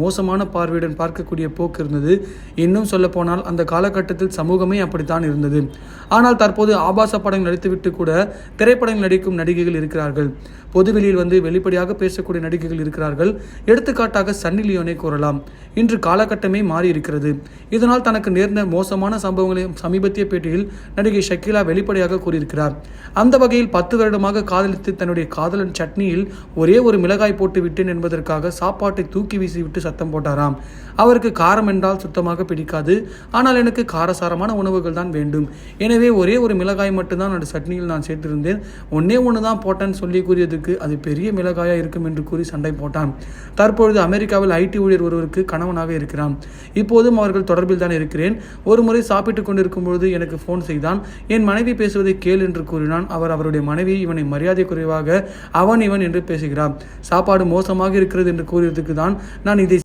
மோசமான பார்வையுடன் பார்க்கக்கூடிய போக்கு இருந்தது. இன்னும் சொல்லப்போனால் அந்த காலகட்டத்தில் சமூகமே அப்படித்தான் இருந்தது. ஆனால் தற்போது ஆபாச படங்கள் நடித்துவிட்டு கூட திரைப்படங்கள் நடிக்கும் நடிகைகள் இருக்கிறார்கள். பொதுவெளியில் வெளிப்படையாக பேசக்கூடிய நடிகைகள் இருக்கிறார்கள். எடுத்துக்காட்டாக சன்னி லியோனை கூறலாம். இன்று காலகட்டமே மாறி இருக்கிறது. இதனால் தனக்கு நேர்ந்த மோசமான சம்பவங்களை சமீபத்திய பேட்டியில் நடிகை ஷக்கீலா வெளிப்படையாக கூறியிருக்கிறார். அந்த வகையில் 10 வருடமாக காதலித்து தன்னுடைய காதலன் சட்னியில் ஒரே ஒரு மிளகாய் போட்டு விட்டேன் என்பதற்காக சாப்பாட்டை தூக்கி வீசிவிட்டு சத்தம் போட்டாராம். அவருக்கு காரம் என்றால் சுத்தமாக பிடிக்காது. ஆனால் எனக்கு காரசாரமான உணவுகள் தான் வேண்டும். எனவே ஒரே ஒரு மிளகாய் மட்டும்தான் அந்த சட்னியில் நான் சேர்த்திருந்தேன். ஒன்று தான் போட்டேன்னு சொல்லி கூறியதுக்கு அது பெரிய மிளகாயா இருக்கும் என்று கூறி சண்டை போட்டான். தற்பொழுது அமெரிக்காவில் ஐடி ஊழியர் ஒருவருக்கு கணவனாக இருக்கிறான். இப்போதும் அவர்கள் தொடர்பில் தான் இருக்கிறேன். ஒரு முறை சாப்பிட்டுக் கொண்டிருக்கும் பொழுது எனக்கு போன் செய்தான். என் மனைவி பேசுவதை கேள் என்று கூறினான். அவருடைய மனைவி இவனை மரியாதை குறைவாக அவன் இவன் என்று பேசுகிறார். சாப்பாடு மோசமாக இருக்கிறது என்று கூறியதுக்கு தான் நான்